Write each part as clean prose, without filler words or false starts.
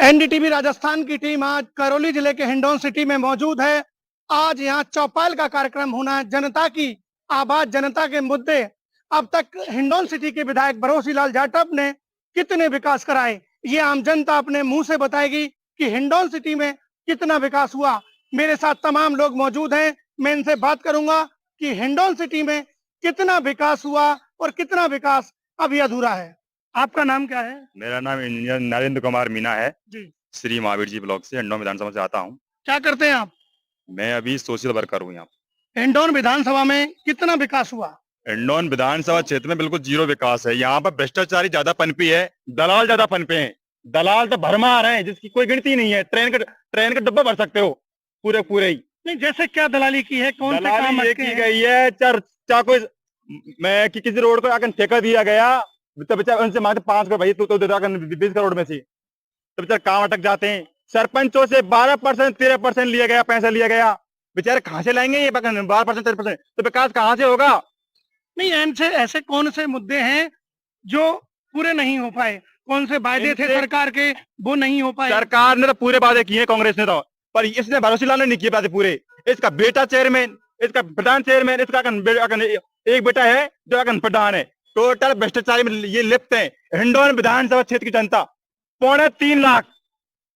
NDTV Rajasthan की team आज करौली जिले के हिंडौन सिटी में मौजूद है। आज यहाँ चौपाल का कार्यक्रम होना है। जनता की आवाज, जनता के मुद्दे। अब तक हिंडौन सिटी के विधायक भरोसी लाल जाटव ने कितने विकास कराए, ये आम जनता अपने मुंह से बताएगी कि हिंडौन सिटी में कितना विकास हुआ। मेरे साथ तमाम लोग मौजूद हैं, मैं इनसे बात करूंगा कि हिंडौन सिटी में कितना विकास हुआ और कितना विकास अभी अधूरा है। आपका नाम क्या है? मेरा नाम इंजीनियर नरेंद्र कुमार मीना है जी। श्री महावीर जी ब्लॉक से हिंडौन विधानसभा से आता हूँ। क्या करते हैं आप? मैं अभी सोशल वर्कर हूँ यहाँ। हिंडौन विधानसभा में कितना विकास हुआ? हिंडौन विधानसभा क्षेत्र में बिल्कुल जीरो विकास है। यहाँ पर भ्रष्टाचारी ज्यादा पनपी है, दलाल ज्यादा पनपे हैं। दलाल तो भरमार हैं जिसकी कोई गिनती नहीं है। ट्रेन का डब्बा भर सकते हो पूरे ही। नहीं, जैसे क्या दलाली की है, कौन से काम दलाली की गई है। चर्चा कोई मैं कि किसी रोड को आकर ठेका दिया गया तो बेचारा उनसे मांगते 5 करोड़, भाई तू दे 20 करोड़ में से, तो बेचारे काम अटक जाते हैं। सरपंचों से 12% 13% लिया गया, पैसा लिया गया। बेचारे कहाँ से लाएंगे ये 12% 13%? तो विकास कहाँ से होगा? नहीं, ऐसे कौन से मुद्दे हैं जो पूरे नहीं हो पाए? कौन से वायदे थे सरकार के, वो नहीं हो पाए? सरकार ने तो पूरे वादे किए कांग्रेस ने तो, पर इसने भरोसे लाल ने नहीं किए वादे पूरे। इसका बेटा चेयरमैन, इसका प्रधान चेयरमैन, इसका एक बेटा है जो प्रधान है। टोटल भ्रष्टाचारी में ये लिप्त है। हिंडौन विधानसभा क्षेत्र की जनता 3.25 लाख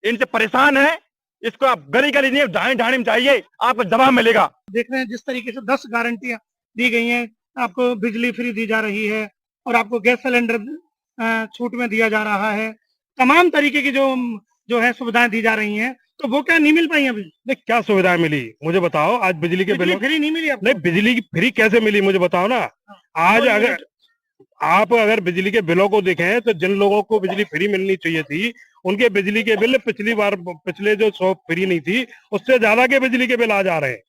इनसे परेशान है। इसको आप गली गली नहीं, ढाणी में चाहिए, आपको जवाब मिलेगा। देख रहे हैं जिस तरीके से 10 गारंटियां दी गई हैं। आपको बिजली फ्री दी जा रही है और आपको गैस सिलेंडर छूट में दिया जा रहा है। तमाम तरीके की जो है सुविधाएं दी जा रही हैं, तो वो क्या नहीं मिल पाई अभी? नहीं, क्या सुविधाएं मिली मुझे बताओ। आज बिजली के बिल फ्री नहीं मिली आपको? नहीं, बिजली की फ्री कैसे मिली मुझे बताओ ना। आज अगर बिजली के बिलों को देखें तो जिन लोगों को बिजली फ्री मिलनी चाहिए थी, उनके बिजली के बिल पिछले जो 100 फ्री नहीं थी, उससे ज्यादा के बिजली के बिल आ जा रहे हैं।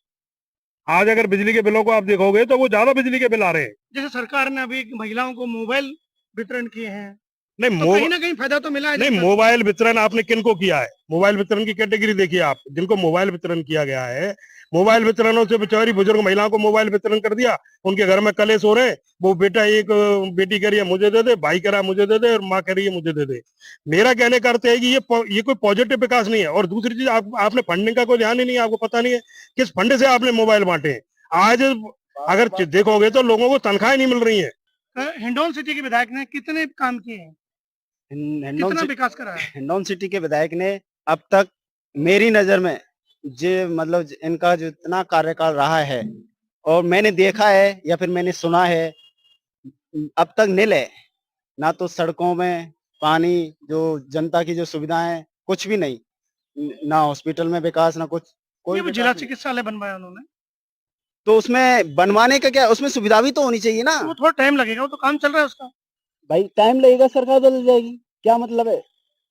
आज अगर बिजली के बिलों को आप देखोगे तो वो ज्यादा बिजली के बिल आ रहे हैं। जैसे सरकार ने अभी महिलाओं को मोबाइल वितरण किए हैं, नहीं, तो कहीं ना कहीं फायदा तो मिला है। नहीं, मोबाइल वितरण आपने किन को किया है? मोबाइल वितरण की कैटेगरी देखिए आप, जिनको मोबाइल वितरण किया गया है। मोबाइल वितरणों से बेचारी बुजुर्ग महिलाओं को मोबाइल वितरण कर दिया। उनके घर में कलेश हो रहे हैं, वो बेटा एक बेटी कह रही है मुझे दे दे, भाई कह रहा है मुझे दे दे, और माँ कह रही है मुझे दे दे। मेरा कहने का अर्थ है कि ये कोई पॉजिटिव विकास नहीं है। और दूसरी चीज, आपने फंडिंग का कोई ध्यान ही नहीं है, आपको पता नहीं है किस फंड से आपने मोबाइल बांटे हैं। आज अगर देखोगे तो लोगों को तनख्वाहें नहीं मिल रही है। हिंडौन सिटी के विधायक ने कितने काम किए हैं, कितना विकास करा है? हिंडौन सिटी के विधायक ने अब तक मेरी नजर में मतलब इनका जो इतना कार्यकाल रहा है और मैंने देखा है या फिर मैंने सुना है, अब तक नील है। ना तो सड़कों में पानी, जो जनता की जो सुविधाएं, कुछ भी नहीं। ना हॉस्पिटल में विकास, ना कुछ। कोई जिला चिकित्सालय बनवाया उन्होंने, तो उसमें बनवाने का क्या, उसमें सुविधा भी तो होनी चाहिए ना। वो थोड़ा टाइम लगेगा, वो तो काम चल रहा है उसका। भाई टाइम लगेगा, सरकार बदल जाएगी, क्या मतलब है?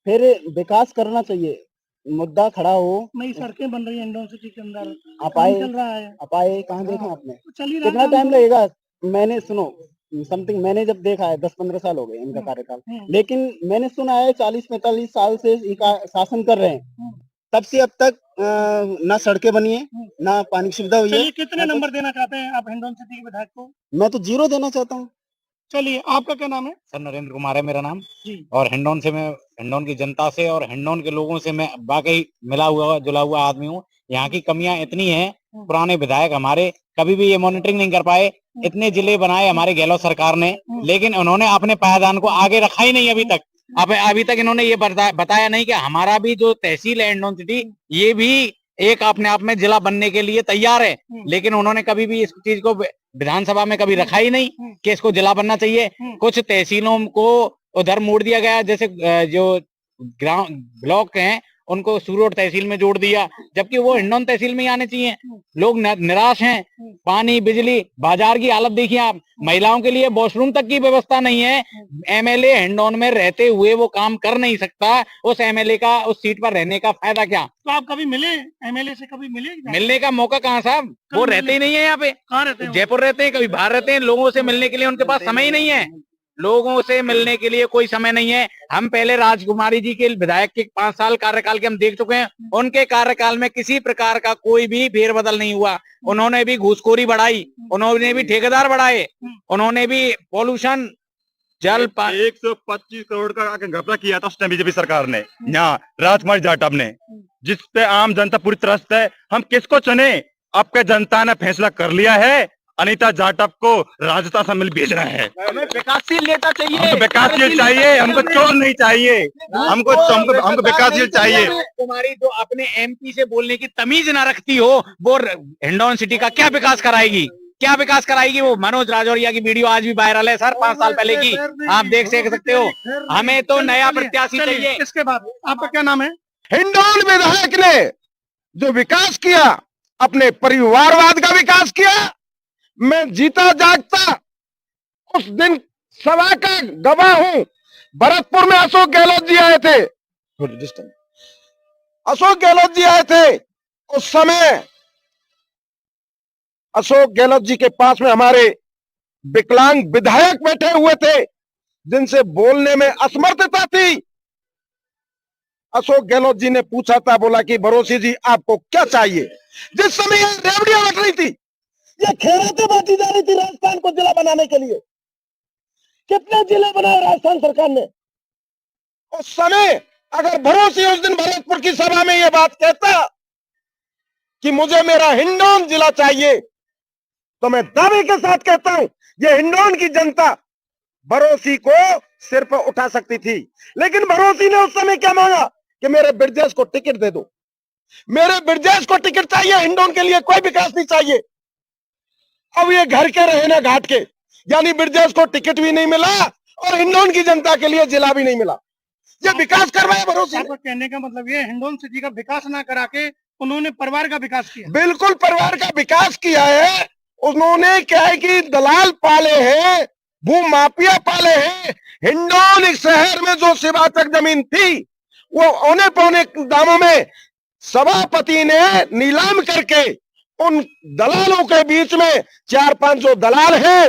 फिर विकास करना चाहिए, मुद्दा खड़ा हो। नई सड़कें बन रही है हिंडौन सिटी के अंदर, आप आए, चल रहा है। आप आए कहाँ देखा आपने? चल ही रहा है। कितना टाइम लगेगा? मैंने सुनो समथिंग, मैंने जब देखा है 10-15 साल हो गए इनका कार्यकाल, लेकिन मैंने सुना है 40-45 साल से शासन कर रहे हैं, तब से अब तक ना सड़कें बनी है, ना पानी की सुविधा हुई है। कितने नंबर देना चाहते हैं आप हिंडौन सिटी के विधायक को? मैं तो 0 देना चाहता हूँ। चलिए, आपका क्या नाम है? सर नरेंद्र कुमार है मेरा नाम जी। और हिंडौन की जनता से और हिंडौन के लोगों से मैं वाकई मिला हुआ जुला हुआ आदमी हूँ। यहाँ की कमियां इतनी हैं, पुराने विधायक हमारे कभी भी ये मॉनिटरिंग नहीं कर पाए। इतने जिले बनाए हमारे गहलोत सरकार ने, लेकिन उन्होंने अपने पायदान को आगे रखा ही नहीं अभी तक। अभी तक इन्होंने ये बताया नहीं कि हमारा भी जो तहसील है हिंडौन सिटी, ये भी एक अपने आप में जिला बनने के लिए तैयार है। लेकिन उन्होंने कभी भी इस चीज को विधानसभा में कभी रखा ही नहीं कि इसको जिला बनना चाहिए। कुछ तहसीलों को उधर मोड़ दिया गया, जैसे जो ग्राम ब्लॉक हैं उनको सूरोड तहसील में जोड़ दिया, जबकि वो हिंडौन तहसील में ही आने चाहिए। लोग निराश हैं। पानी, बिजली, बाजार की हालत देखिए आप। महिलाओं के लिए वॉशरूम तक की व्यवस्था नहीं है। एमएलए हिंडौन में रहते हुए वो काम कर नहीं सकता। उस एमएलए का उस सीट पर रहने का फायदा क्या? तो आप कभी मिले एमएलए से? कभी मिले? मिलने का मौका कहाँ साहब, वो रहते ही नहीं है यहाँ पे। कहाँ रहते हैं? जयपुर रहते हैं, कभी बाहर रहते हैं। लोगों से मिलने के लिए उनके पास समय ही नहीं है। लोगों से मिलने के लिए कोई समय नहीं है। हम पहले राजकुमारी जी के विधायक के 5 साल कार्यकाल के हम देख चुके हैं। उनके कार्यकाल में किसी प्रकार का कोई भी फेरबदल नहीं हुआ। उन्होंने भी घूसखोरी बढ़ाई, उन्होंने भी ठेकेदार बढ़ाए, उन्होंने भी पॉल्यूशन जल पानी 125 करोड़ का घपला किया था उस टाइम बीजेपी सरकार ने यहाँ राजकुमार जाटव ने, जिस पे आम जनता पूरी त्रस्त है। हम किसको चुने? आपके जनता ने फैसला कर लिया है, अनीता जाटव को राजस्थान से मिल भेजना है। हमें विकासशील नेता चाहिए, हमको विकासशील चाहिए, हमको चोर नहीं चाहिए, हमको विकासशील चाहिए। तुम्हारी जो अपने एमपी से बोलने की तमीज ना रखती हो, वो हिंडौन सिटी का क्या विकास कराएगी? क्या विकास कराएगी? वो मनोज राजौरिया की वीडियो आज भी वायरल है सर, 5 साल पहले की, आप देख सकते हो। हमें तो नया प्रत्याशी चाहिए। इसके बाद आपका क्या नाम है? हिंडौन विधायक ने जो विकास किया, अपने परिवारवाद का विकास किया। मैं जीता जागता उस दिन सभा का गवाह हूं। भरतपुर में अशोक गहलोत जी आए थे, अशोक गहलोत जी आए थे। उस समय अशोक गहलोत जी के पास में हमारे विकलांग विधायक बैठे हुए थे, जिनसे बोलने में असमर्थता थी। अशोक गहलोत जी ने पूछा था, बोला कि भरोसी जी आपको क्या चाहिए? जिस समय ये रेवड़ियां बट रही थी, ये खैरातें बांटी जा रही थी राजस्थान को जिला बनाने के लिए। कितने जिले बनाए राजस्थान सरकार ने? उस समय अगर भरोसी उस दिन भरतपुर की सभा में यह बात कहता कि मुझे मेरा हिंडौन जिला चाहिए, तो मैं दावे के साथ कहता हूं ये हिंडौन की जनता भरोसी को सिर पर उठा सकती थी। लेकिन भरोसी ने उस समय क्या मांगा कि मेरे ब्रिजेश को टिकट दे दो, मेरे ब्रिजेश को टिकट चाहिए, हिंडौन के लिए कोई विकास नहीं चाहिए। अब ये घर के रहे ना घाट के, यानी ब्रिजेश को टिकट भी नहीं मिला और हिंडौन की जनता के लिए जिला भी नहीं मिला। ये विकास करवाया भरोसे। आपका कहने का मतलब ये हिंडौन सिटी का विकास ना करा के उन्होंने परिवार का विकास किया। बिल्कुल परिवार का विकास किया है। उन्होंने क्या है कि दलाल पाले हैं, भूमाफिया पाले हैं। हिंडौन एक शहर में जो शिवाचक जमीन थी वो औने पौने दामों में सभापति ने नीलाम करके उन दलालों के बीच में 4-5 जो दलाल हैं,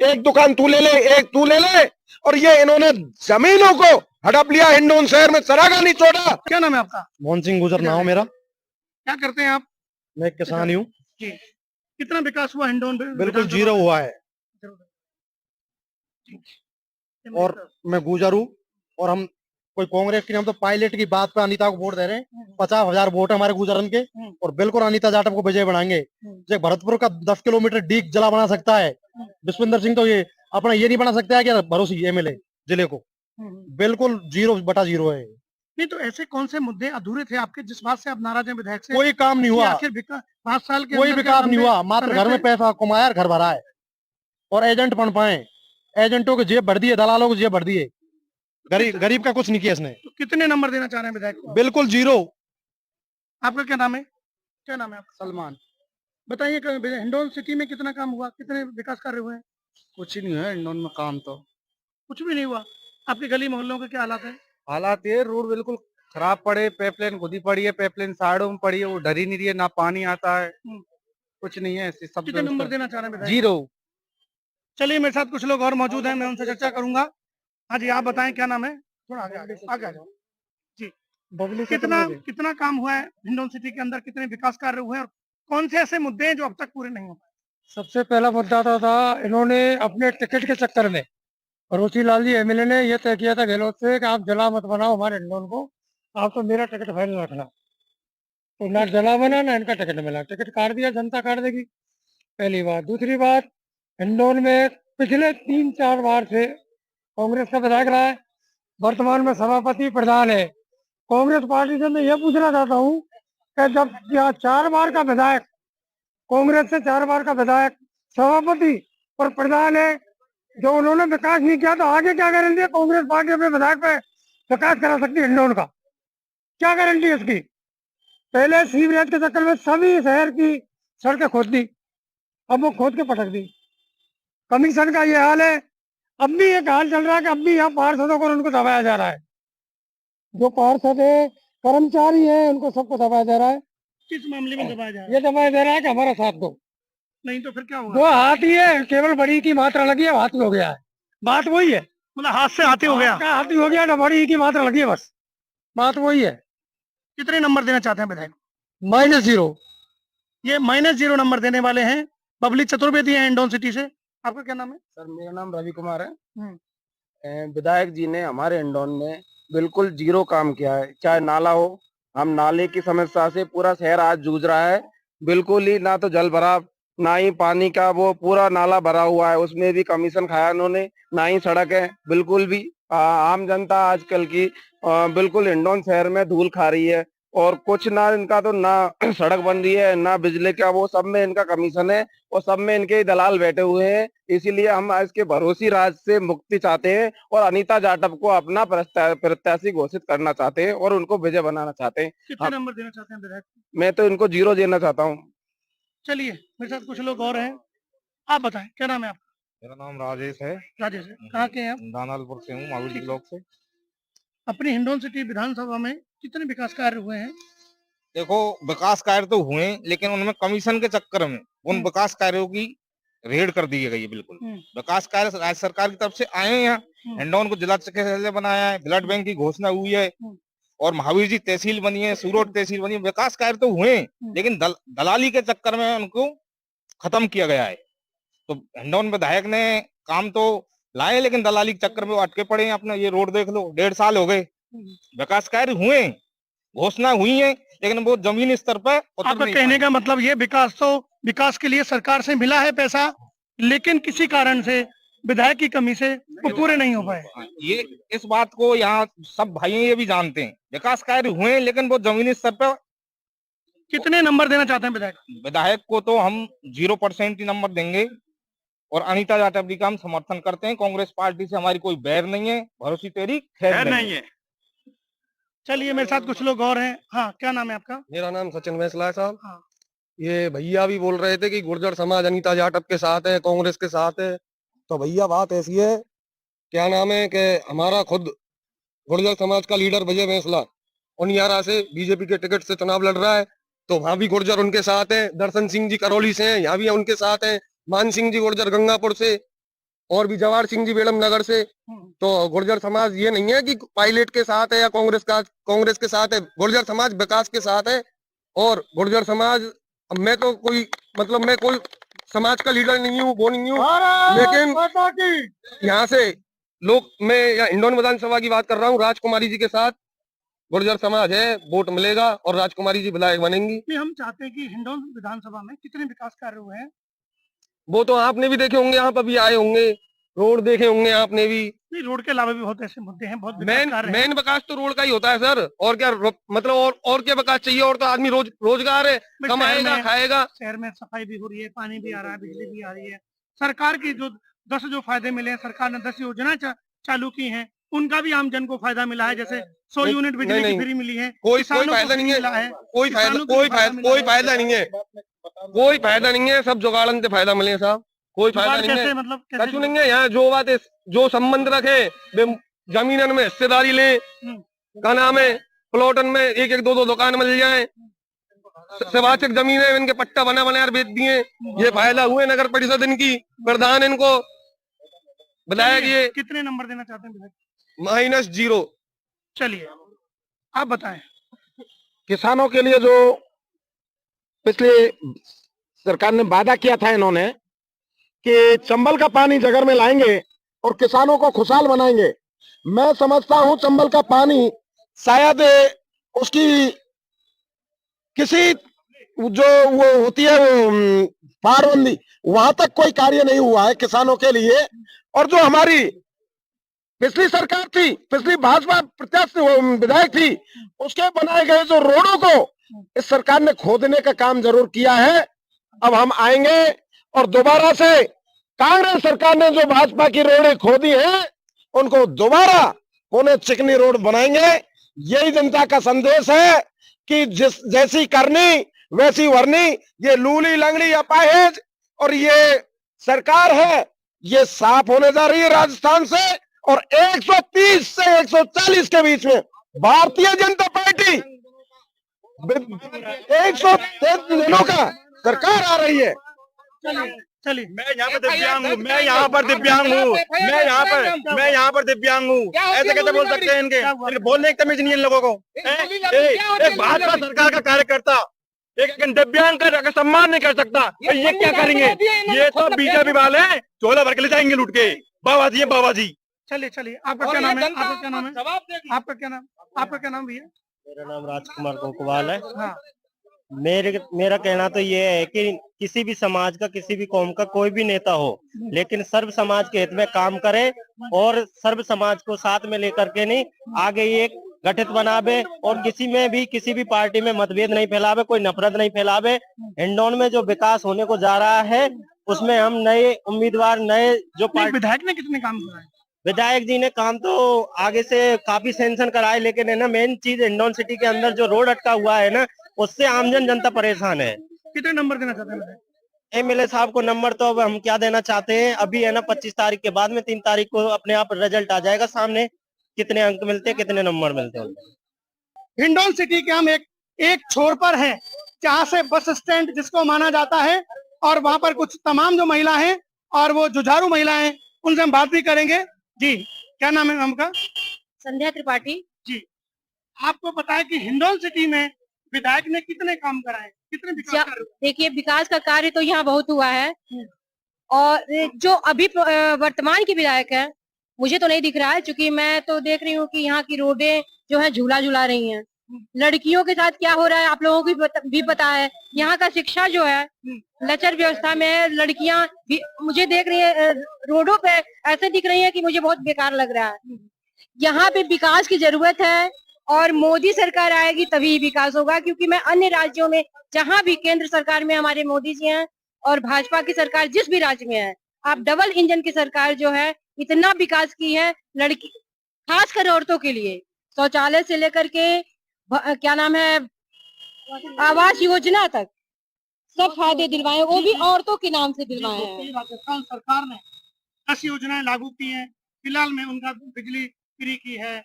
एक दुकान तू ले ले, एक तू ले ले, और ये इन्होंने जमीनों को हड़प लिया। हिंडौन शहर में सरागा नहीं छोड़ा। क्या नाम है आपका? मोहन सिंह गुजर नाम मेरा। क्या करते हैं आप? मैं एक किसान ही हूँ। जी। कितना विकास हुआ हिंडौन में? बिल्कुल जीरो हुआ है। और मैं गुजर हूँ, और हम कोई कांग्रेस की, हम तो पायलट की बात पे अनीता को वोट दे रहे हैं। 50,000 वोट है हमारे गुजरन के, और बिल्कुल अनीता जाटव को विजय बनाएंगे। जो भरतपुर का 10 किलोमीटर डीक जिला बना सकता है विश्वेंद्र सिंह, तो ये अपना ये नहीं बना सकता है कि भरोसी एमएलए जिले को। बिल्कुल 0/0 है। नहीं तो ऐसे कौन से मुद्दे अधूरे थे आपके जिस बात से आप नाराज हैं विधायक से? कोई काम नहीं हुआ, आखिर 5 साल के कोई अंदर विकास क्या नहीं हुआ। लंबे मात्र समय घर में से- पैसा कमाया, घर भरा है, और एजेंट बन पाए। एजेंटों को जेब भर दिए, दलालों को जेब भर दिए। गरीब का कुछ नहीं किया इसने। तो कितने नंबर देना चाह रहे हैं विधायक को? बिल्कुल 0। आपका क्या नाम है? क्या नाम है आपका? सलमान। बताइए हिंडौन सिटी में कितना काम हुआ, कितने विकास कार्य हुए हैं? कुछ ही नहीं है हिंडौन में काम तो। कुछ भी नहीं हुआ। आपके गली मोहल्लों के क्या हालात है? हालात ये रोड बिल्कुल खराब पड़े, पाइपलाइन खुदी पड़ी है, पाइपलाइन साइडों में पड़ी है, वो ढरी नहीं रही है, ना पानी आता है, कुछ नहीं है। ऐसे सब कितने नंबर देना चाह रहे हैं विधायक? 0। चलिए मेरे साथ कुछ लोग और मौजूद हैं, मैं उनसे चर्चा करूंगा। हाँ जी, आप बताएं क्या नाम है? थोड़ा आगे आगे आ जाओ जी। कितना काम हुआ है हिंडौन सिटी के अंदर, कितने विकास कार्य हुए हैं, और कौन से ऐसे मुद्दे हैं जो अब तक पूरे नहीं हो पाए? सबसे पहला मुद्दा तो था, इन्होंने अपने टिकट के चक्कर में भरोसी लाल जी एमएलए ने यह तय किया था गहलोत से कि आप जला मत बनाओ हमारे हिंडौन को, आप तो मेरा टिकट फाइनल रखना। तो ना जला बना ना इनका टिकट मिला। टिकट काट दिया, जनता काट देगी, पहली बात। दूसरी बात, हिंडौन में पिछले 3-4 बार से कांग्रेस का विधायक रहा है, वर्तमान में सभापति प्रधान है। कांग्रेस पार्टी से मैं यह पूछना चाहता हूँ कि जब यहाँ 4 बार का विधायक, कांग्रेस से 4 बार का विधायक सभापति और प्रधान है, जो उन्होंने विकास नहीं किया, तो आगे क्या गारंटी है कांग्रेस पार्टी अपने विधायक पे विकास करा सकती है हिंडौन का? क्या गारंटी है इसकी? पहले सीवरेज के चक्कर में सभी शहर की सड़कें खोद दी, अब वो खोद के पटक दी। कमीशन का ये हाल है। अब भी एक हाल चल रहा है कि अब भी यहाँ पार्षदों को उनको दबाया जा रहा है। जो पार्षद है, कर्मचारी है, उनको सबको दबाया जा रहा है। किस मामले में दबाया जा रहा है? ये दबाया जा रहा है कि हमारा साथ दो। नहीं तो फिर क्या होगा? वो हाथी है, केवल बड़ी की मात्रा लगी है, हाथी हो गया है। बात वही है, मतलब हाथ से हाथी हो गया। हाथी हो गया ना, बड़ी की मात्रा लगी है, बस बात वही है। कितने नंबर देना चाहते हैं विधायक? -0। ये -0 नंबर देने वाले हैं बबली चतुर्वेदी हैं हिंडौन सिटी से। आपका क्या नाम है? सर मेरा नाम रवि कुमार है। विधायक जी ने हमारे हिंडौन में बिल्कुल जीरो काम किया है। चाहे नाला हो, हम नाले की समस्या से पूरा शहर आज जूझ रहा है। बिल्कुल ही ना तो जल भराव, ना ही पानी का वो पूरा नाला भरा हुआ है, उसमें भी कमीशन खाया उन्होंने, ना ही सड़क है बिल्कुल भी। आम जनता आजकल की बिल्कुल हिंडौन शहर में धूल खा रही है और कुछ ना इनका तो ना सड़क बन रही है ना बिजली का, वो सब में इनका कमीशन है और सब में इनके दलाल बैठे हुए हैं। इसीलिए हम इसके भरोसी राज से मुक्ति चाहते हैं और अनीता जाटव को अपना प्रत्याशी घोषित करना चाहते हैं और उनको विजय बनाना चाहते हैं। कितने नंबर देना चाहते हैं विधायक? मैं तो इनको 0 देना चाहता हूँ। चलिए मेरे साथ कुछ लोग और हैं, आप बताएं क्या नाम है आपका? मेरा नाम राजेश है, राजेश है, कहाँ के हैं आप? दानालपुर से हूँ, महावीर जी ब्लॉक से। अपनी हिंडौन सिटी विधानसभा में कितने विकास कार्य हुए हैं? देखो, विकास कार्य तो हुए लेकिन उनमें कमीशन के चक्कर में उन विकास कार्यों की रेड कर दी गई है। बिल्कुल विकास कार्य राज्य सरकार की तरफ से आए हैं। यहाँ हिंडौन को जिला चिकित्सालय बनाया है, ब्लड बैंक की घोषणा हुई है और महावीर जी तहसील बनी है, सूरोट तहसील बनी है। विकास कार्य तो हुए लेकिन दलाली के चक्कर में उनको खत्म किया गया है। तो हिंडौन विधायक ने काम तो लाए लेकिन दलाली के चक्कर में वो अटके पड़े हैं। अपना ये रोड देख लो, 1.5 साल हो गए, विकास कार्य हुए, घोषणा हुई है लेकिन वो जमीनी स्तर पर आपका कहने का मतलब ये विकास के लिए सरकार से मिला है पैसा, लेकिन किसी कारण से विधायक की कमी से वो पूरे नहीं हो पाए। ये इस बात को यहाँ सब भाई ये भी जानते हैं, विकास कार्य हुए लेकिन वो जमीनी स्तर पर। कितने नंबर देना चाहते हैं विधायक? विधायक को तो हम 0% ही नंबर देंगे और अनीता जाटव जी का हम समर्थन करते हैं। कांग्रेस पार्टी से हमारी कोई बैर नहीं है, भरोसी तेरी खैर नहीं है। चलिए मेरे साथ कुछ लोग और हैं। हाँ, क्या नाम है आपका? मेरा नाम सचिन वैसला है साहब। हाँ। ये भैया भी बोल रहे थे कि गुर्जर समाज अनीता जाटव के साथ है, कांग्रेस के साथ है। तो भैया बात ऐसी है, क्या नाम है कि हमारा खुद गुर्जर समाज का लीडर विजय वैसला उनियारा से बीजेपी के टिकट से चुनाव लड़ रहा है, तो वहां भी गुर्जर उनके साथ है। दर्शन सिंह जी करौली से हैं, यहाँ भी उनके साथ हैं। मान सिंह जी गुर्जर गंगापुर से और भी जवाहर सिंह जी बेलम नगर से। तो गुर्जर समाज ये नहीं है कि पायलट के साथ है या कांग्रेस के साथ है। गुर्जर समाज विकास के साथ है और गुर्जर समाज, मैं तो कोई मतलब मैं कोई समाज का लीडर नहीं हूँ, वो नहीं हूँ, लेकिन यहाँ से लोग, मैं यहाँ हिंडौन विधानसभा की बात कर रहा हूँ, राजकुमारी जी के साथ गुर्जर समाज है, वोट मिलेगा और राजकुमारी जी विधायक बनेंगी। हम चाहते हैं कि हिंडौन विधानसभा में कितने विकास कार्य हुए हैं? वो तो आपने भी देखे होंगे, यहाँ पर भी आए होंगे, रोड देखे होंगे आपने भी। नहीं, रोड के अलावा भी बहुत ऐसे मुद्दे हैं, बहुत विकास कार्य हैं। मेन विकास तो रोड का ही होता है सर, और क्या मतलब और क्या विकास चाहिए? और तो आदमी रोजगार है, कमाएगा खाएगा। शहर में सफाई भी हो रही है, पानी भी आ रहा है, बिजली भी आ रही है। सरकार की जो 10 जो फायदे मिले हैं, सरकार ने 10 योजना चालू की हैं, उनका भी आम जन को फायदा मिला है। जैसे 100 यूनिट बिजली की फ्री मिली है, कोई फायदा नहीं है, कोई फायदा नहीं है, कोई फायदा नहीं है। सब जुगाड़न से फायदा मिले साहब, कोई फायदा नहीं है, मतलब कछु नहीं है। यहाँ जो बात है, जो संबंध रखे, जमीनन में हिस्सेदारी ले, का नाम है प्लॉटन में 1-1, 2-2 दुकान मिल जाए, शिवाचक जमीन है, इनके पट्टा बना बेच दिए। ये फायदा हुए नगर परिषद इनकी, प्रधान इनको विधायक। ये कितने नंबर देना चाहते हैं विधायक? -0। चलिए आप बताएं। किसानों के लिए जो पिछले सरकार ने वादा किया था इन्होंने कि चंबल का पानी जगर में लाएंगे और किसानों को खुशहाल बनाएंगे, मैं समझता हूं चंबल का पानी शायद उसकी किसी जो वो होती है वो पारबंदी, वहां तक कोई कार्य नहीं हुआ है किसानों के लिए। और जो हमारी पिछली सरकार थी, पिछली भाजपा प्रत्याशी विधायक थी, उसके बनाए गए जो रोडों को इस सरकार ने खोदने का काम जरूर किया है। अब हम आएंगे और दोबारा से कांग्रेस सरकार ने जो भाजपा की रोडें खोदी हैं, उनको दोबारा पुनः चिकनी रोड बनाएंगे। यही जनता का संदेश है कि जैसी करनी वैसी वरनी। ये लूली लंगड़ी अपाहिज और ये सरकार है, ये साफ होने जा रही है राजस्थान से। और 130 से 140 के बीच में भारतीय जनता पार्टी 130 दिनों का सरकार आ रही है। चलिए मैं यहाँ पर दिव्यांग हूँ, मैं यहाँ पर दिव्यांग हूँ, मैं यहाँ पर दिव्यांग हूँ। ऐसे कैसे बोल सकते हैं? इनके बोलने की तमीज नहीं है इन लोगों को। एक भाजपा सरकार का कार्यकर्ता एक दिव्यांग का सम्मान नहीं कर सकता, तो ये क्या करेंगे? ये तो बीजेपी वाले चोला भर के ले जाएंगे लूट के। बाबा जी है बाबा जी। चलिए चलिए, आपका और क्या ये नाम है? जनता आपका क्या नाम है? जवाब देगी। आपका क्या नाम भैया? मेरा नाम राजकुमार कोकवाल है। हाँ। मेरा कहना तो ये है कि किसी भी समाज का, किसी भी कौम का कोई भी नेता हो, लेकिन सर्व समाज के हित में काम करे और सर्व समाज को साथ में लेकर के नहीं आगे एक गठित बनावे और किसी में भी, किसी भी पार्टी में मतभेद नहीं फैलावे, कोई नफरत नहीं फैलावे। हिंडौन में जो विकास होने को जा रहा है उसमें हम नए उम्मीदवार, नए जो नहीं, विधायक ने कितने काम कराए? विधायक जी ने काम तो आगे से काफी सेंक्शन कराए, लेकिन है ना मेन चीज हिंडौन सिटी के अंदर जो रोड अटका हुआ है ना, उससे आमजन जनता परेशान है। कितने नंबर देना चाहते हैं? एमएलए साहब को नंबर तो अब हम क्या देना चाहते हैं, अभी है ना 25 तारीख के बाद में 3 तारीख को अपने आप रिजल्ट आ जाएगा सामने, कितने अंक मिलते हैं, कितने नंबर मिलते हैं। हिंडौन सिटी के हम एक छोर पर हैं, जहाँ से बस स्टैंड जिसको माना जाता है, और वहाँ पर कुछ तमाम जो महिला हैं और वो जुझारू महिलाएं हैं, उनसे हम बात भी करेंगे। जी, क्या नाम है आपका? संध्या त्रिपाठी। जी, आपको पता है कि हिंडौन सिटी में विधायक ने कितने काम कराए, कितने विकास कार्य? देखिए, विकास का कार्य तो यहाँ बहुत हुआ है, और जो अभी वर्तमान की विधायक है मुझे तो नहीं दिख रहा है, क्योंकि मैं तो देख रही हूँ कि यहाँ की रोडें जो है झूला झूला रही हैं। लड़कियों के साथ क्या हो रहा है आप लोगों को भी पता है। यहाँ का शिक्षा जो है लचर व्यवस्था में है। लड़कियां मुझे देख रही है रोडों पे, ऐसे दिख रही है कि मुझे बहुत बेकार लग रहा है। यहाँ पे विकास की जरूरत है और मोदी सरकार आएगी तभी विकास होगा, क्योंकि मैं अन्य राज्यों में जहाँ भी केंद्र सरकार में हमारे मोदी जी हैं और भाजपा की सरकार जिस भी राज्य में है, आप डबल इंजन की सरकार जो है इतना विकास की है, लड़की खासकर औरतों के लिए शौचालय से लेकर के क्या नाम है आवास योजना तक सब फायदे दिलवाए, वो भी औरतों के नाम से दिलवाए हैं। राजस्थान सरकार ने 10 योजनाएं लागू की हैं, फिलहाल में उनका बिजली फ्री की है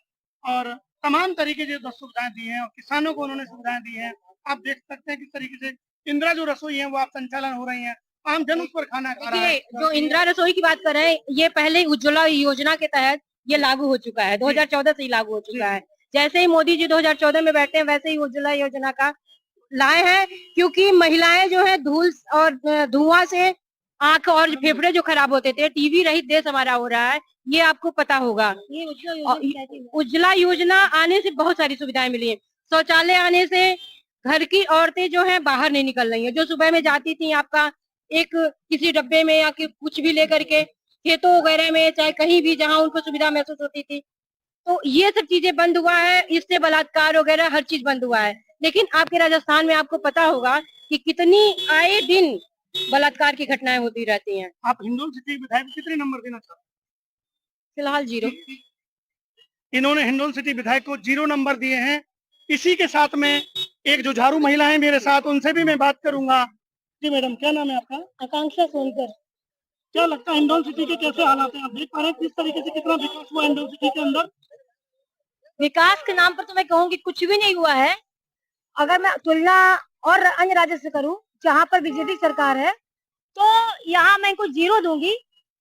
और तमाम तरीके की सुविधाएं दी हैं, और किसानों को उन्होंने सुविधाएं दी हैं। आप देख सकते हैं किस तरीके से इंदिरा जो रसोई है वो आप संचालन हो रही है, आम जन उस पर खाना खा रहा है। जो इंदिरा रसोई की बात कर रहे हैं, ये पहले उज्ज्वला योजना के तहत ये लागू हो चुका है, 2014 से ही लागू हो चुका है। जैसे ही मोदी जी 2014 में बैठे हैं वैसे ही उज्ज्वला योजना का लाए हैं, क्योंकि महिलाएं जो है धूल और धुआं से आंख और फेफड़े जो खराब होते थे, टीवी रहित देश हमारा हो रहा है, ये आपको पता होगा। उज्ज्वला योजना आने से बहुत सारी सुविधाएं मिली है। शौचालय आने से घर की औरतें जो है बाहर नहीं निकल रही है, जो सुबह में जाती थी आपका एक किसी डब्बे में या कुछ भी लेकर के खेतों वगैरह में, चाहे कहीं भी जहाँ उनको सुविधा महसूस होती थी, तो ये सब चीजें बंद हुआ है। इससे बलात्कार वगैरह हर चीज बंद हुआ है। लेकिन आपके राजस्थान में आपको पता होगा कि कितनी आए दिन बलात्कार की घटनाएं होती रहती हैं। आप हिंडौन सिटी विधायक कितने नंबर देना चाहते हैं? फिलहाल 0। इन्होंने हिंडौन सिटी विधायक को 0 नंबर दिए हैं। इसी के साथ में एक जुझारू महिला है मेरे साथ, उनसे भी मैं बात करूंगा। जी मैडम, क्या नाम है आपका? आकांक्षा सोनकर। क्या लगता है हिंडौन सिटी के कैसे हालात हैं? आप देख पा रहे हैं किस तरीके से कितना विकास हुआ हिंडौन सिटी के अंदर? विकास के नाम पर तो मैं कहूँगी कुछ भी नहीं हुआ है। अगर मैं तुलना और अन्य राज्य से करूं जहाँ पर बीजेपी सरकार है, तो यहाँ मैं इनको 0 दूंगी।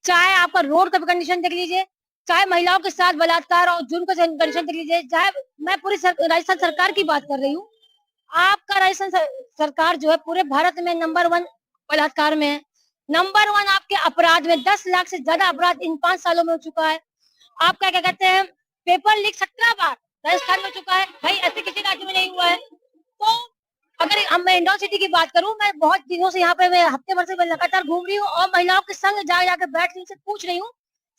चाहे आपका रोड का कंडीशन देख लीजिए, चाहे महिलाओं के साथ बलात्कार और जुर्म का कंडीशन देख लीजिए, चाहे मैं पूरी राजस्थान सरकार की बात कर रही हूँ। आपका राजस्थान सरकार जो है पूरे भारत में नंबर 1 बलात्कार में है, नंबर 1 आपके अपराध में। 10 लाख से ज्यादा अपराध इन 5 सालों में हो चुका है। आपका क्या कहते हैं पेपर लीक 17 बार राजस्थान में चुका है, भाई ऐसे किसी राज्य में नहीं हुआ है। तो अगर मैं हिंडौन सिटी की बात करूं, मैं बहुत दिनों से यहाँ पे मैं हफ्ते भर से मैं लगातार घूम रही हूँ और महिलाओं के संग जाकर बैठ रही हूँ, पूछ रही हूँ,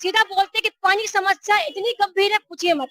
सीधा बोलते कि पानी की समस्या इतनी गंभीर है पूछिए मत।